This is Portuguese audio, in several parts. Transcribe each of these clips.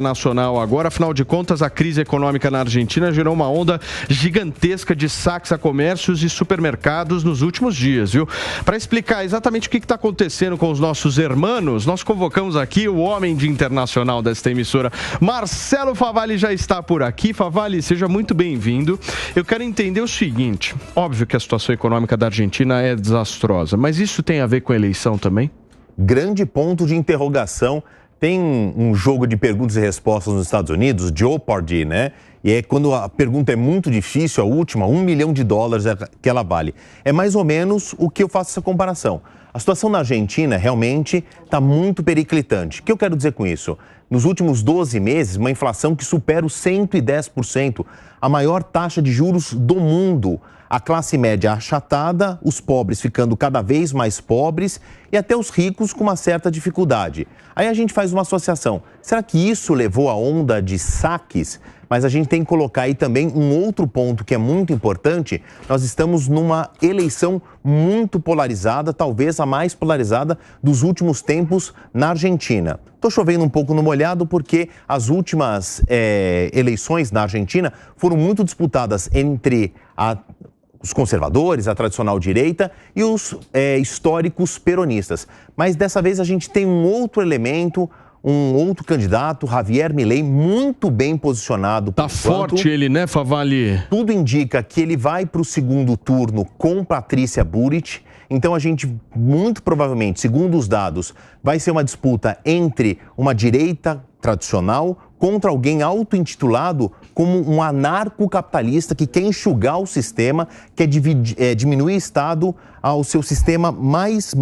Nacional agora, afinal de contas, a crise econômica na Argentina gerou uma onda gigantesca de saques a comércios e supermercados nos últimos dias, viu? Para explicar exatamente o que está acontecendo com os nossos hermanos, nós convocamos aqui o homem de internacional desta emissora, Marcelo Favalli, já está por aqui. Favalli, seja muito bem-vindo. Eu quero entender o seguinte, óbvio que a situação econômica da Argentina é desastrosa, mas isso tem a ver com a eleição também? Grande ponto de interrogação. Tem um jogo de perguntas e respostas nos Estados Unidos, Jeopardy, né? E é quando a pergunta é muito difícil, a última, $1 milhão é que ela vale. É mais ou menos o que eu faço essa comparação. A situação na Argentina realmente está muito periclitante. O que eu quero dizer com isso? Nos últimos 12 meses, uma inflação que supera os 110%, a maior taxa de juros do mundo. A classe média achatada, os pobres ficando cada vez mais pobres e até os ricos com uma certa dificuldade. Aí a gente faz uma associação. Será que isso levou à onda de saques? Mas a gente tem que colocar aí também um outro ponto que é muito importante. Nós estamos numa eleição muito polarizada, talvez a mais polarizada dos últimos tempos na Argentina. Estou chovendo um pouco no molhado porque as últimas eleições na Argentina foram muito disputadas entre os conservadores, a tradicional direita e os históricos peronistas. Mas dessa vez a gente tem um outro elemento, um outro candidato, Javier Milei, muito bem posicionado. Tá forte ele, né, Favalli? Tudo indica que ele vai para o segundo turno com Patrícia Bullrich. Então a gente, muito provavelmente, segundo os dados, vai ser uma disputa entre uma direita tradicional contra alguém auto-intitulado como um anarcocapitalista que quer enxugar o sistema, quer diminuir o Estado ao seu sistema mais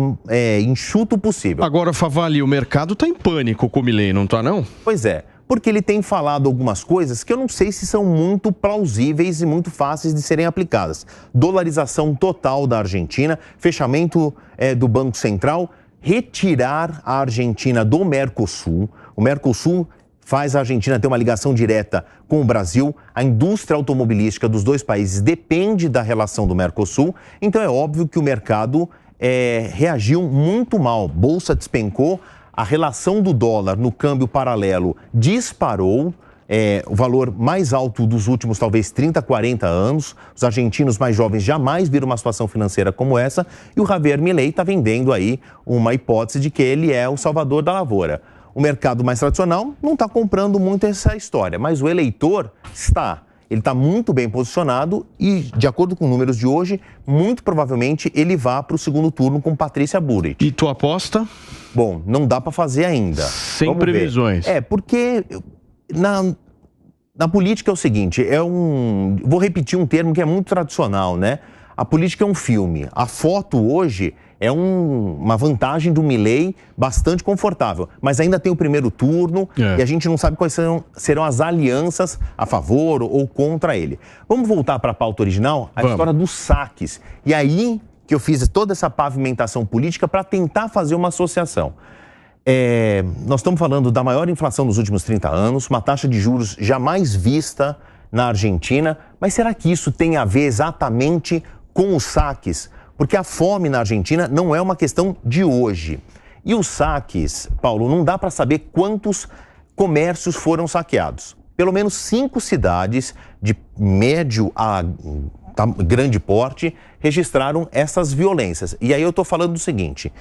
enxuto possível. Agora, Favalli, o mercado está em pânico com o Milei, não está não? Pois é, porque ele tem falado algumas coisas que eu não sei se são muito plausíveis e muito fáceis de serem aplicadas. Dolarização total da Argentina, fechamento do Banco Central, retirar a Argentina do Mercosul. O Mercosul faz a Argentina ter uma ligação direta com o Brasil. A indústria automobilística dos dois países depende da relação do Mercosul. Então é óbvio que o mercado reagiu muito mal. Bolsa despencou, a relação do dólar no câmbio paralelo disparou. O valor mais alto dos últimos, talvez, 30, 40 anos. Os argentinos mais jovens jamais viram uma situação financeira como essa. E o Javier Milei está vendendo aí uma hipótese de que ele é o salvador da lavoura. O mercado mais tradicional não está comprando muito essa história, mas o eleitor está. Ele está muito bem posicionado e, de acordo com números de hoje, muito provavelmente ele vá para o segundo turno com Patrícia Bullrich. E tu aposta? Bom, não dá para fazer ainda. Sem Vamos previsões. Ver. Porque na política é o seguinte, vou repetir um termo que é muito tradicional, né? A política é um filme. A foto hoje é uma vantagem do Milei bastante confortável, mas ainda tem o primeiro turno e a gente não sabe quais serão as alianças a favor ou contra ele. Vamos voltar para a pauta original, história dos saques. E aí que eu fiz toda essa pavimentação política para tentar fazer uma associação. Nós estamos falando da maior inflação dos últimos 30 anos, uma taxa de juros jamais vista na Argentina, mas será que isso tem a ver exatamente com os saques? Porque a fome na Argentina não é uma questão de hoje. E os saques, Paulo, não dá para saber quantos comércios foram saqueados. Pelo menos 5 cidades de médio a grande porte registraram essas violências. E aí eu estou falando do seguinte: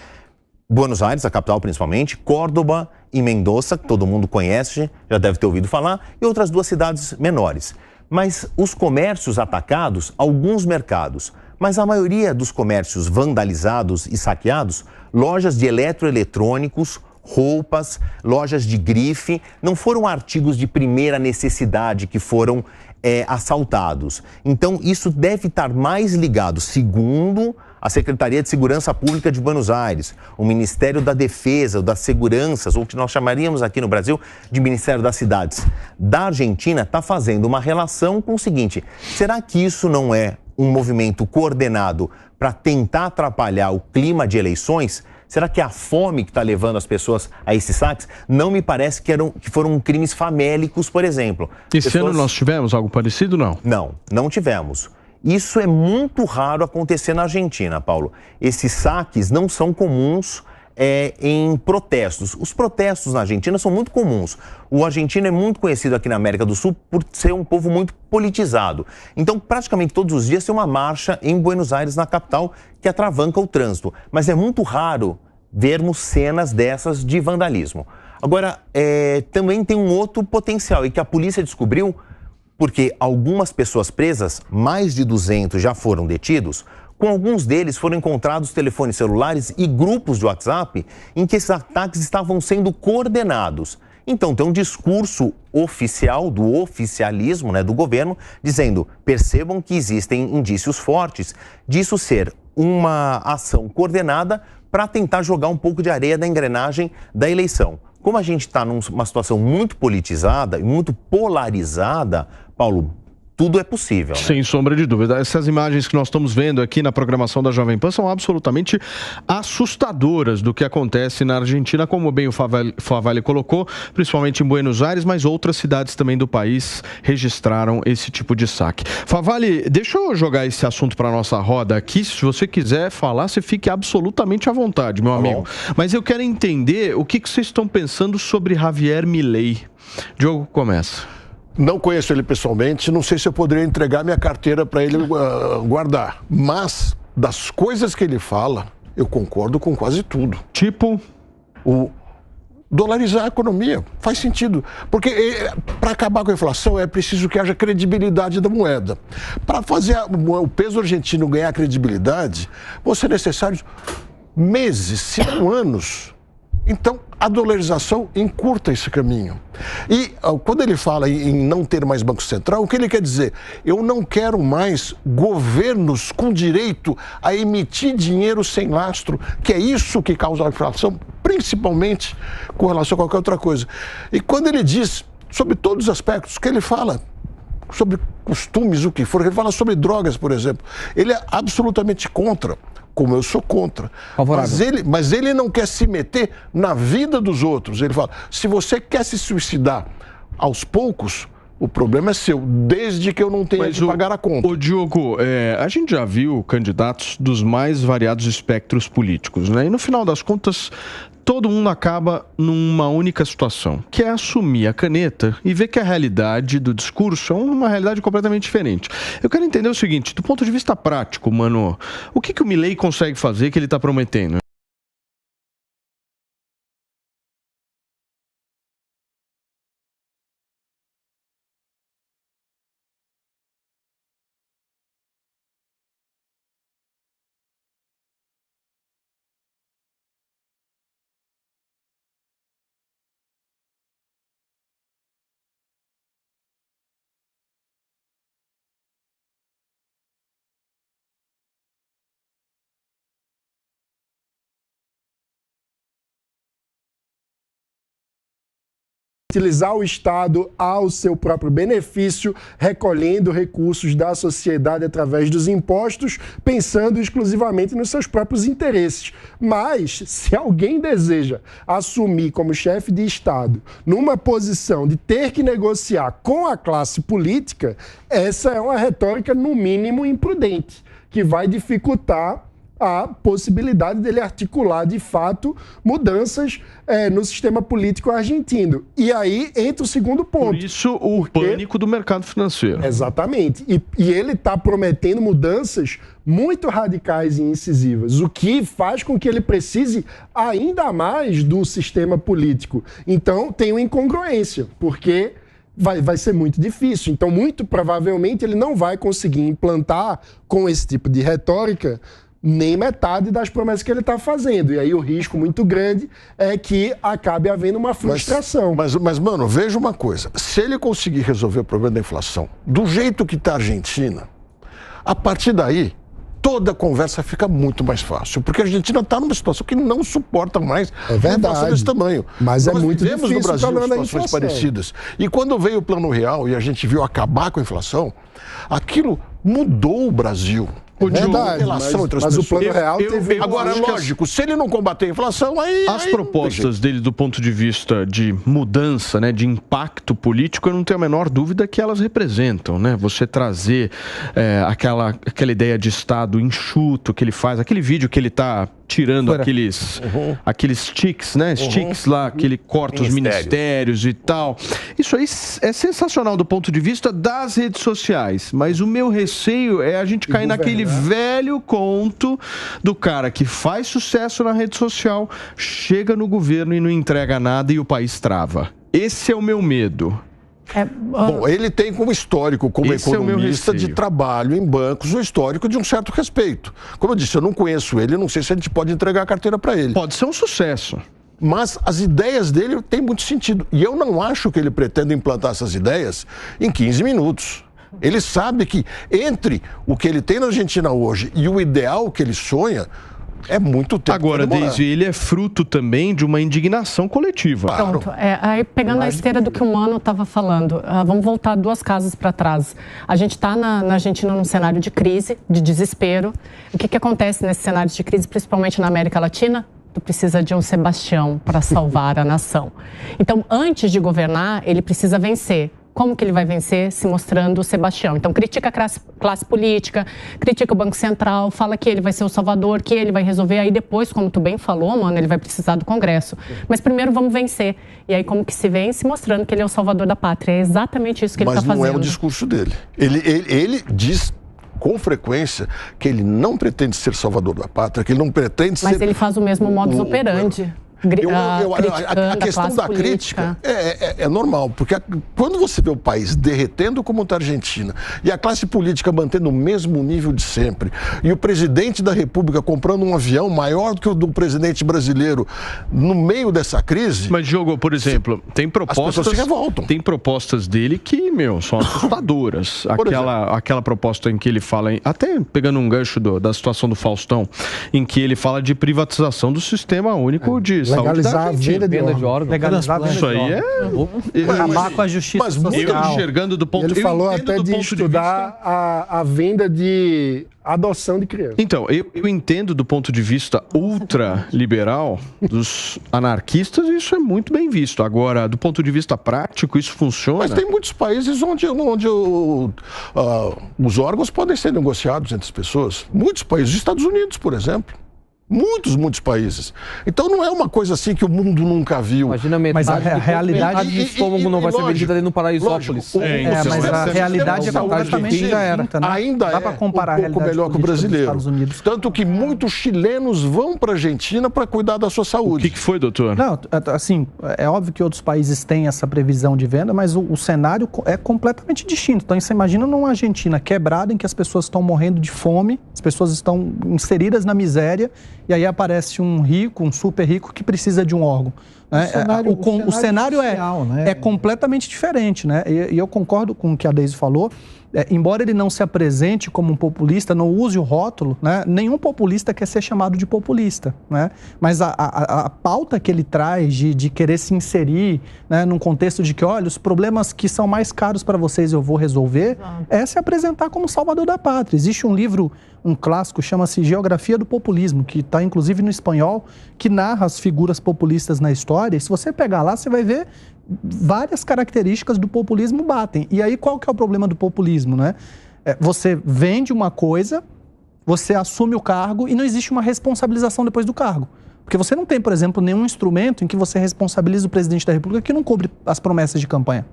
Buenos Aires, a capital principalmente, Córdoba e Mendoza, que todo mundo conhece, já deve ter ouvido falar, e outras 2 cidades menores. Mas os comércios atacados, alguns mercados, mas a maioria dos comércios vandalizados e saqueados, lojas de eletroeletrônicos, roupas, lojas de grife, não foram artigos de primeira necessidade que foram assaltados. Então, isso deve estar mais ligado, segundo a Secretaria de Segurança Pública de Buenos Aires, o Ministério da Defesa, das Seguranças, ou o que nós chamaríamos aqui no Brasil de Ministério das Cidades, da Argentina, está fazendo uma relação com o seguinte: será que isso não é um movimento coordenado para tentar atrapalhar o clima de eleições? Será que é a fome que está levando as pessoas a esses saques? Não me parece que foram crimes famélicos, por exemplo. Esse ano nós tivemos algo parecido, não? Não tivemos. Isso é muito raro acontecer na Argentina, Paulo. Esses saques não são comuns em protestos. Os protestos na Argentina são muito comuns. O argentino é muito conhecido aqui na América do Sul por ser um povo muito politizado. Então, praticamente todos os dias tem uma marcha em Buenos Aires, na capital, que atravanca o trânsito. Mas é muito raro vermos cenas dessas de vandalismo. Agora, também tem um outro potencial e que a polícia descobriu, porque algumas pessoas presas, mais de 200 já foram detidos. Com alguns deles foram encontrados telefones celulares e grupos de WhatsApp em que esses ataques estavam sendo coordenados. Então tem um discurso oficial, do oficialismo, do governo, dizendo: percebam que existem indícios fortes disso ser uma ação coordenada para tentar jogar um pouco de areia na engrenagem da eleição. Como a gente está numa situação muito politizada e muito polarizada, Paulo, tudo é possível, né? Sem sombra de dúvida. Essas imagens que nós estamos vendo aqui na programação da Jovem Pan são absolutamente assustadoras do que acontece na Argentina, como bem o Favalli colocou, principalmente em Buenos Aires, mas outras cidades também do país registraram esse tipo de saque. Favalli, deixa eu jogar esse assunto para a nossa roda aqui. Se você quiser falar, você fique absolutamente à vontade, meu amigo. Mas eu quero entender o que vocês estão pensando sobre Javier Milei. Diogo, começa. Não conheço ele pessoalmente, não sei se eu poderia entregar minha carteira para ele guardar. Mas, das coisas que ele fala, eu concordo com quase tudo. Tipo? O dolarizar a economia. Faz sentido. Porque para acabar com a inflação é preciso que haja credibilidade da moeda. Para fazer o peso argentino ganhar credibilidade, vão ser necessários meses, se não anos. Então, a dolarização encurta esse caminho. E quando ele fala em não ter mais Banco Central, o que ele quer dizer? Eu não quero mais governos com direito a emitir dinheiro sem lastro, que é isso que causa a inflação, principalmente com relação a qualquer outra coisa. E quando ele diz sobre todos os aspectos, que ele fala sobre costumes, o que for, ele fala sobre drogas, por exemplo, ele é absolutamente contra. Como eu sou contra. Mas ele não quer se meter na vida dos outros. Ele fala, se você quer se suicidar aos poucos, o problema é seu, desde que eu não tenha que pagar a conta. Ô Diogo, a gente já viu candidatos dos mais variados espectros políticos, né? E no final das contas, todo mundo acaba numa única situação, que é assumir a caneta e ver que a realidade do discurso é uma realidade completamente diferente. Eu quero entender o seguinte, do ponto de vista prático, mano, o que o Milei consegue fazer que ele está prometendo? Utilizar o Estado ao seu próprio benefício, recolhendo recursos da sociedade através dos impostos, pensando exclusivamente nos seus próprios interesses. Mas, se alguém deseja assumir como chefe de Estado numa posição de ter que negociar com a classe política, essa é uma retórica, no mínimo, imprudente, que vai dificultar a possibilidade dele articular, de fato, mudanças no sistema político argentino. E aí entra o segundo ponto. Por isso, o pânico do mercado financeiro. Exatamente. E ele está prometendo mudanças muito radicais e incisivas, o que faz com que ele precise ainda mais do sistema político. Então, tem uma incongruência, porque vai ser muito difícil. Então, muito provavelmente, ele não vai conseguir implantar, com esse tipo de retórica, nem metade das promessas que ele está fazendo. E aí o risco muito grande é que acabe havendo uma frustração. Mas, mano, veja uma coisa. Se ele conseguir resolver o problema da inflação do jeito que está a Argentina, a partir daí, toda a conversa fica muito mais fácil. Porque a Argentina está numa situação que não suporta mais uma inflação desse tamanho. Mas nós é muito difícil no Brasil situações inflação parecidas. E quando veio o Plano Real e a gente viu acabar com a inflação, aquilo mudou o Brasil. Verdade, mas o Plano Real teve... Agora, lógico, se ele não combater a inflação, aí... As propostas dele do ponto de vista de mudança, né, de impacto político, eu não tenho a menor dúvida que elas representam, né? Você trazer aquela ideia de Estado enxuto que ele faz, aquele vídeo que ele está tirando aqueles tics, né? Tics lá, que ele corta os ministérios e tal. Isso aí é sensacional do ponto de vista das redes sociais, mas o meu receio é a gente cair naquele velho conto do cara que faz sucesso na rede social, chega no governo e não entrega nada e o país trava. Esse é o meu medo. Bom, ele tem como histórico, como economista de trabalho em bancos, um histórico de um certo respeito. Como eu disse, eu não conheço ele, não sei se a gente pode entregar a carteira para ele. Pode ser um sucesso. Mas as ideias dele têm muito sentido. E eu não acho que ele pretenda implantar essas ideias em 15 minutos. Ele sabe que entre o que ele tem na Argentina hoje e o ideal que ele sonha, é muito tempo. Agora, Deise, ele é fruto também de uma indignação coletiva. Pronto. Aí pegando a esteira do que o Mano estava falando, vamos voltar 2 casas para trás. A gente está na Argentina num cenário de crise, de desespero. O que acontece nesse cenário de crise, principalmente na América Latina? Tu precisa de um Sebastião para salvar a nação. Então, antes de governar, ele precisa vencer. Como que ele vai vencer? Se mostrando o Sebastião. Então, critica a classe política, critica o Banco Central, fala que ele vai ser o salvador, que ele vai resolver. Aí depois, como tu bem falou, Mano, ele vai precisar do Congresso. Mas primeiro vamos vencer. E aí como que se vence? Mostrando que ele é o salvador da pátria. É exatamente isso que ele está fazendo. Mas não é o discurso dele. Ele diz com frequência que ele não pretende ser salvador da pátria, que ele não pretende ser... Mas ele faz o mesmo modus operandi. A questão da crítica é normal, porque quando você vê o país derretendo como está a Argentina e a classe política mantendo o mesmo nível de sempre e o presidente da República comprando um avião maior do que o do presidente brasileiro no meio dessa crise... Mas, Diogo, por exemplo, tem propostas... As pessoas se revoltam. Tem propostas dele que, são assustadoras. Aquela proposta em que ele fala, até pegando um gancho da situação do Faustão, em que ele fala de privatização do sistema único de legalizar a venda de órgãos. Legalizar a venda de órgãos. Isso aí acabar com a justiça social. Eu enxergando do ponto de vista... Ele falou até de estudar a venda de adoção de crianças. Então, eu entendo do ponto de vista ultraliberal dos anarquistas, isso é muito bem visto. Agora, do ponto de vista prático, isso funciona? Mas tem muitos países onde os órgãos podem ser negociados entre as pessoas. Muitos países, os Estados Unidos, por exemplo. Muitos países. Então não é uma coisa assim que o mundo nunca viu. Imagina mas a realidade do estômago não vai ser vendida ali no Paraisópolis. Mas a realidade é completamente ainda dá para comparar a realidade melhor que o brasileiro. Tanto que muitos chilenos vão para a Argentina para cuidar da sua saúde. O que foi, doutor? Não, assim, é óbvio que outros países têm essa previsão de venda, mas o cenário é completamente distinto. Então você imagina numa Argentina quebrada em que as pessoas estão morrendo de fome, as pessoas estão inseridas na miséria. E aí aparece um rico, um super rico, que precisa de um órgão. Né? O cenário social, é completamente diferente, né? E eu concordo com o que a Deise falou. Embora ele não se apresente como um populista, não use o rótulo, né? Nenhum populista quer ser chamado de populista, né? Mas a pauta que ele traz de querer se inserir, né, num contexto de que, olha, os problemas que são mais caros para vocês eu vou resolver, é se apresentar como salvador da pátria. Existe um livro, um clássico, chama-se Geografia do Populismo, que está inclusive no espanhol, que narra as figuras populistas na história. E se você pegar lá, você vai ver várias características do populismo batem. E aí qual que é o problema do populismo, né? Você vende uma coisa, você assume o cargo e não existe uma responsabilização depois do cargo. Porque você não tem, por exemplo, nenhum instrumento em que você responsabiliza o presidente da República que não cumpre as promessas de campanha.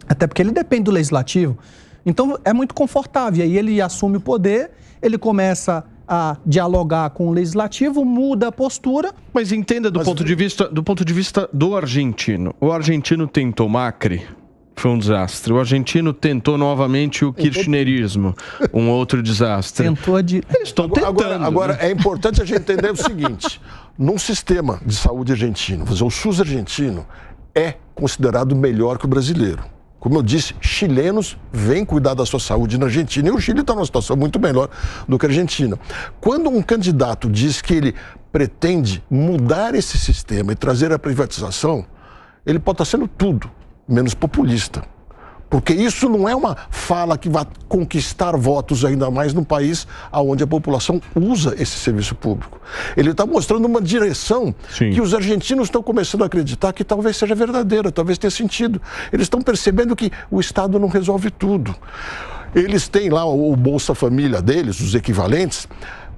Até porque ele depende do legislativo. Então é muito confortável. E aí ele assume o poder, ele começa a dialogar com o legislativo, muda a postura. Mas entenda do ponto de vista do argentino. O argentino tentou Macri, foi um desastre. O argentino tentou novamente o kirchnerismo, um outro desastre. Eles estão tentando. Agora é importante a gente entender o seguinte: num sistema de saúde argentino, o SUS argentino é considerado melhor que o brasileiro. Como eu disse, chilenos vêm cuidar da sua saúde na Argentina e o Chile está numa situação muito melhor do que a Argentina. Quando um candidato diz que ele pretende mudar esse sistema e trazer a privatização, ele pode estar sendo tudo menos populista. Porque isso não é uma fala que vai conquistar votos ainda mais num país onde a população usa esse serviço público. Ele está mostrando uma direção que os argentinos estão começando a acreditar que talvez seja verdadeira, talvez tenha sentido. Eles estão percebendo que o Estado não resolve tudo. Eles têm lá o Bolsa Família deles, os equivalentes,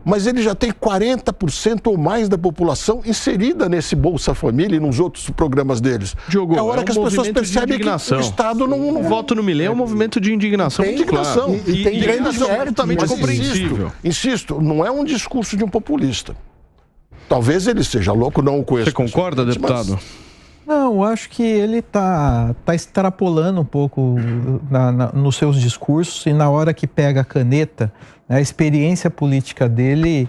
mas ele já tem 40% ou mais da população inserida nesse Bolsa Família e nos outros programas deles. Diogo, é a hora que as pessoas percebem que o Estado não... O voto no Milei é um movimento de indignação. Tem indignação. E tem grande absolutamente compreensível. Insisto, não é um discurso de um populista. Talvez ele seja louco, não o conheço. Você concorda, deputado? Mas... Não, eu acho que ele tá extrapolando um pouco nos seus discursos e na hora que pega a caneta, a experiência política dele,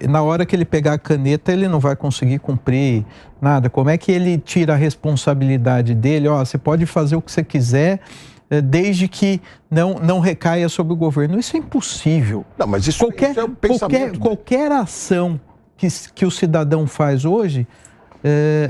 na hora que ele pegar a caneta, ele não vai conseguir cumprir nada. Como é que ele tira a responsabilidade dele? Ó, você pode fazer o que você quiser, desde que não recaia sobre o governo. Isso é impossível. Não, mas isso é um pensamento. Qualquer ação que o cidadão faz hoje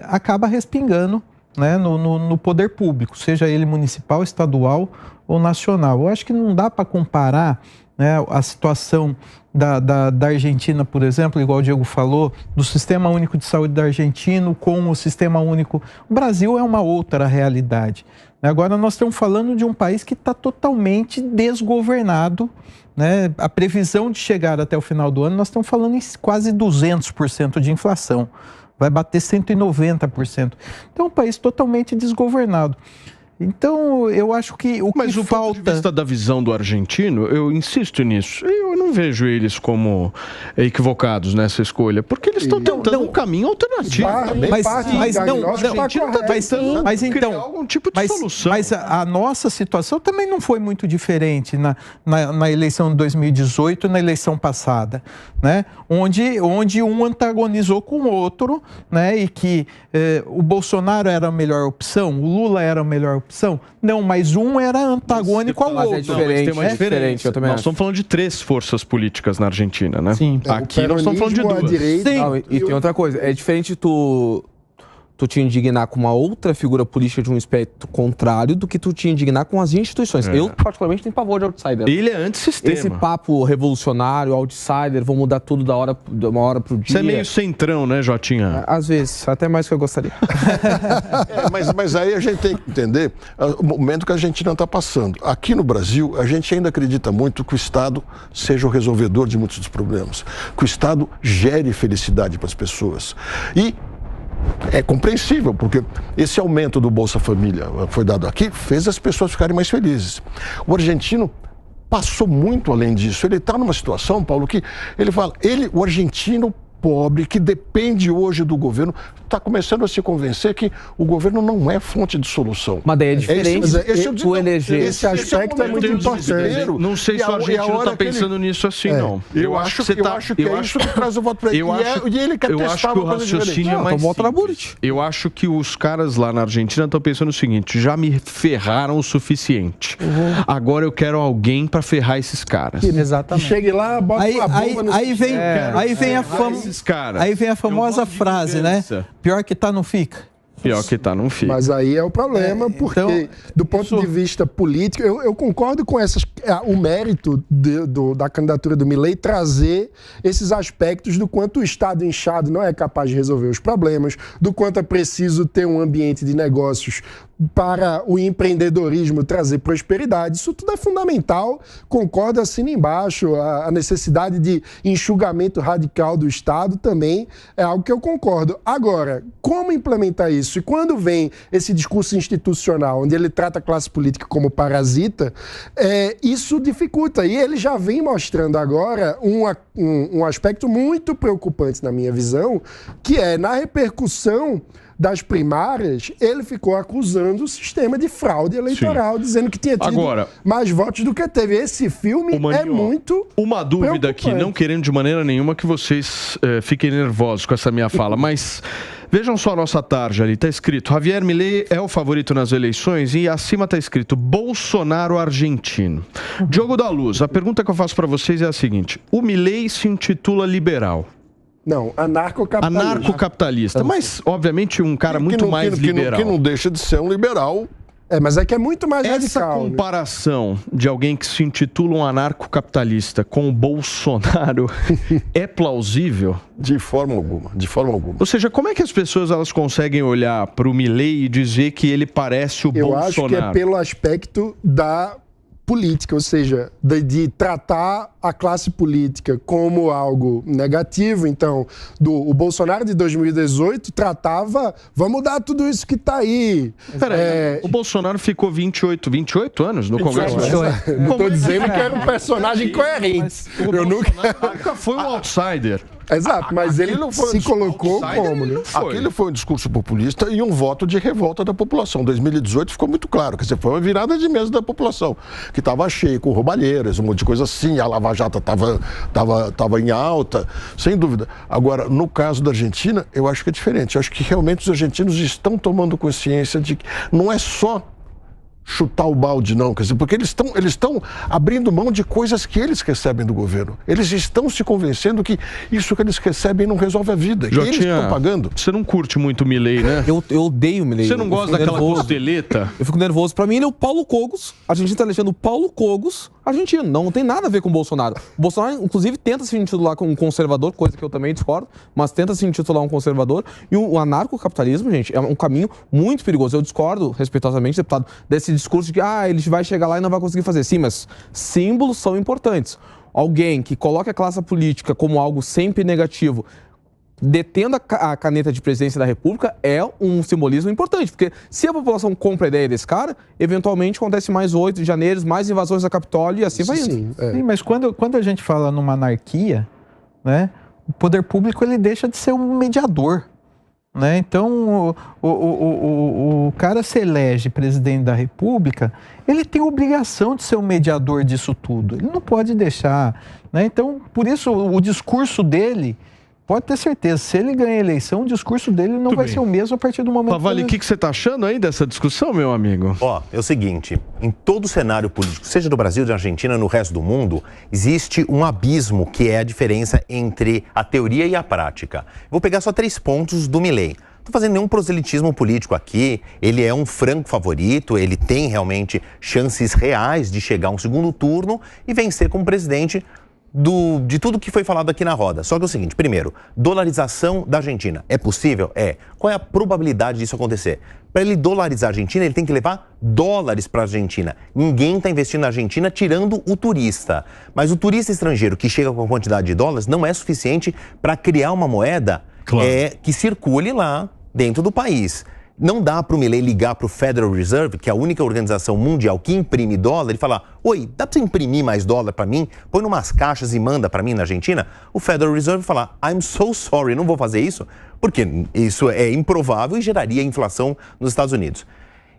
acaba respingando, né, no poder público, seja ele municipal, estadual ou nacional. Eu acho que não dá para comparar, né, a situação da Argentina, por exemplo, igual o Diego falou, do Sistema Único de Saúde da Argentina com o Sistema Único. O Brasil é uma outra realidade. Agora nós estamos falando de um país que está totalmente desgovernado, né? A previsão de chegar até o final do ano, nós estamos falando em quase 200% de inflação. Vai bater 190%. Então, é um país totalmente desgovernado. Então, eu acho que Mas o ponto de vista da visão do argentino, eu insisto nisso. Eu não vejo eles como equivocados nessa escolha, porque eles estão tentando um caminho alternativo. Mas então, algum tipo de solução. Mas a nossa situação também não foi muito diferente na eleição de 2018 e na eleição passada, né? Onde um antagonizou com o outro, né? E que o Bolsonaro era a melhor opção, o Lula era a melhor opção. Não, mas um era antagônico ao outro. É diferente, tem uma diferença. Nós estamos falando de 3 forças políticas na Argentina, né? Sim. Aqui nós estamos falando de 2. Não, e tem outra coisa, é diferente tu te indignar com uma outra figura política de um espectro contrário do que tu te indignar com as instituições. Eu, particularmente, tenho pavor de outsider. Ele é antissistema. Esse papo revolucionário, outsider, vou mudar tudo de uma hora pro dia. Você é meio centrão, né, Jotinha? Às vezes, até mais que eu gostaria. Mas aí a gente tem que entender o momento que a Argentina está passando. Aqui no Brasil, a gente ainda acredita muito que o Estado seja o resolvedor de muitos dos problemas. Que o Estado gere felicidade para as pessoas. E é compreensível, porque esse aumento do Bolsa Família foi dado aqui, fez as pessoas ficarem mais felizes. O argentino passou muito além disso. Ele está numa situação, Paulo, que ele fala, o argentino pobre, que depende hoje do governo, está começando a se convencer que o governo não é fonte de solução. Mas daí é diferente tu eleger. Esse aspecto é muito importante. Não sei se o argentino está pensando nisso assim, não. Eu acho que é isso que traz o voto para ele. E ele quer testar uma coisa diferente. Eu acho que os caras lá na Argentina estão pensando o seguinte, já me ferraram o suficiente. Agora eu quero alguém para ferrar esses caras. Exatamente. Chegue lá, bota uma bomba no aí vem a fama. Aí vem a famosa frase, né? Pior que tá, não fica. Pior que tá, não fica. Mas aí é o problema, porque então, do ponto de vista político, eu concordo com o mérito da candidatura do Milei trazer esses aspectos do quanto o Estado inchado não é capaz de resolver os problemas, do quanto é preciso ter um ambiente de negócios para o empreendedorismo trazer prosperidade. Isso tudo é fundamental, concordo, assina embaixo. A necessidade de enxugamento radical do Estado também é algo que eu concordo. Agora, como implementar isso? E quando vem esse discurso institucional, onde ele trata a classe política como parasita, isso dificulta. E ele já vem mostrando agora um aspecto muito preocupante na minha visão, que é na repercussão das primárias, ele ficou acusando o sistema de fraude eleitoral, dizendo que tinha tido mais votos do que teve. Esse filme é muito Uma dúvida aqui, não querendo de maneira nenhuma que vocês fiquem nervosos com essa minha fala, mas vejam só a nossa tarja ali, está escrito Javier Milei é o favorito nas eleições e acima está escrito Bolsonaro argentino. Diogo da Luz, a pergunta que eu faço para vocês é a seguinte, o Milei se intitula liberal. Não, anarcocapitalista. Anarcocapitalista, mas obviamente um cara muito mais liberal. Que não deixa de ser um liberal. Mas é que é muito mais essa radical. Essa comparação de alguém que se intitula um anarcocapitalista com o Bolsonaro é plausível? De forma alguma, de forma alguma. Ou seja, como é que as pessoas elas conseguem olhar para o Milei e dizer que ele parece o Bolsonaro? Eu acho que é pelo aspecto da política, ou seja, de tratar a classe política como algo negativo. Então, o Bolsonaro de 2018 tratava, vamos mudar tudo isso que está aí. Peraí, o Bolsonaro ficou 28 anos no Congresso. Não estou dizendo que era um personagem coerente. Eu nunca foi um outsider. Exato, mas ele se colocou como, né? Aquele foi um discurso populista e um voto de revolta da população. 2018 ficou muito claro, quer dizer, foi uma virada de mesa da população, que estava cheia, com roubalheiras, um monte de coisa assim, a Lava Jato estava em alta, sem dúvida. Agora, no caso da Argentina, eu acho que é diferente. Eu acho que realmente os argentinos estão tomando consciência de que não é só chutar o balde, não, quer dizer, porque eles estão abrindo mão de coisas que eles recebem do governo. Eles estão se convencendo que isso que eles recebem não resolve a vida, que eles estão pagando. Você não curte muito o Milei, né? Eu odeio o Milei. Você não gosta daquela costeleta? Eu fico nervoso. Pra mim, ele é o Paulo Cogos. A Argentina tá elegendo o Paulo Cogos argentino. Não tem nada a ver com o Bolsonaro. O Bolsonaro, inclusive, tenta se intitular como um conservador, coisa que eu também discordo, mas tenta se intitular um conservador. E o anarcocapitalismo, gente, é um caminho muito perigoso. Eu discordo, respeitosamente, deputado, desse discurso de que ele vai chegar lá e não vai conseguir fazer. Sim, mas símbolos são importantes. Alguém que coloca a classe política como algo sempre negativo, detendo a caneta de presidência da República, é um simbolismo importante, porque se a população compra a ideia desse cara, eventualmente acontece mais 8 de janeiro, mais invasões a Capitólio e assim vai indo. Sim, mas quando a gente fala numa anarquia, né, o poder público ele deixa de ser um mediador. Né? Então, o cara se elege presidente da República, ele tem a obrigação de ser um mediador disso tudo. Ele não pode deixar. Né? Então, por isso, o discurso dele, pode ter certeza, se ele ganhar a eleição, o discurso dele não vai ser o mesmo a partir do momento... Pavali, o que você está achando aí dessa discussão, meu amigo? É o seguinte, em todo o cenário político, seja do Brasil, da Argentina, no resto do mundo, existe um abismo que é a diferença entre a teoria e a prática. Vou pegar só 3 pontos do Milei. Não estou fazendo nenhum proselitismo político aqui, ele é um franco favorito, ele tem realmente chances reais de chegar a um segundo turno e vencer como presidente de tudo que foi falado aqui na roda. Só que é o seguinte, primeiro, dolarização da Argentina. É possível? É. Qual é a probabilidade disso acontecer? Para ele dolarizar a Argentina, ele tem que levar dólares para a Argentina. Ninguém está investindo na Argentina tirando o turista. Mas o turista estrangeiro que chega com a quantidade de dólares não é suficiente para criar uma moeda que circule lá dentro do país. Não dá para o Milei ligar para o Federal Reserve, que é a única organização mundial que imprime dólar, e falar: oi, dá para você imprimir mais dólar para mim? Põe numas caixas e manda para mim na Argentina? O Federal Reserve falar: I'm so sorry, não vou fazer isso, porque isso é improvável e geraria inflação nos Estados Unidos.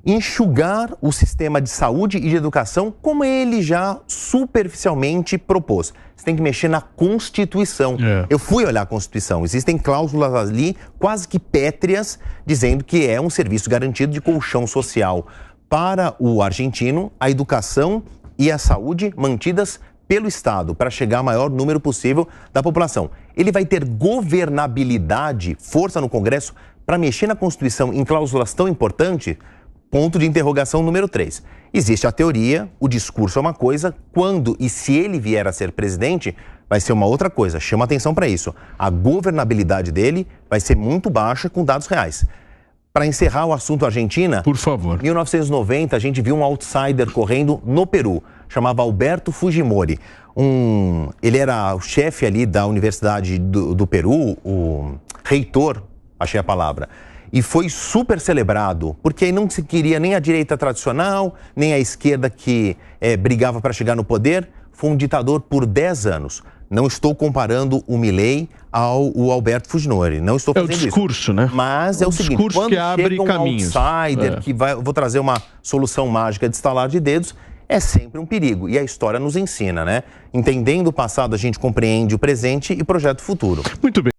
Enxugar o sistema de saúde e de educação, como ele já superficialmente propôs. Você tem que mexer na Constituição. Eu fui olhar a Constituição. Existem cláusulas ali, quase que pétreas, dizendo que é um serviço garantido de colchão social para o argentino, a educação e a saúde mantidas pelo Estado, para chegar ao maior número possível da população. Ele vai ter governabilidade, força no Congresso, para mexer na Constituição em cláusulas tão importantes? Ponto de interrogação número 3. Existe a teoria, o discurso é uma coisa, quando e se ele vier a ser presidente, vai ser uma outra coisa. Chama atenção para isso. A governabilidade dele vai ser muito baixa com dados reais. Para encerrar o assunto Argentina, por favor. Em 1990, a gente viu um outsider correndo no Peru, chamava Alberto Fujimori. Ele era o chefe ali da Universidade do Peru, o reitor, achei a palavra. E foi super celebrado, porque aí não se queria nem a direita tradicional, nem a esquerda que brigava para chegar no poder. Foi um ditador por 10 anos. Não estou comparando o Milei ao Alberto Fujimori. Não estou fazendo isso. É o discurso, né? Mas é o seguinte, quando que abre chega caminhos. Outsider que vou trazer uma solução mágica de estalar de dedos, é sempre um perigo. E a história nos ensina, né? Entendendo o passado, a gente compreende o presente e projeta o futuro. Muito bem.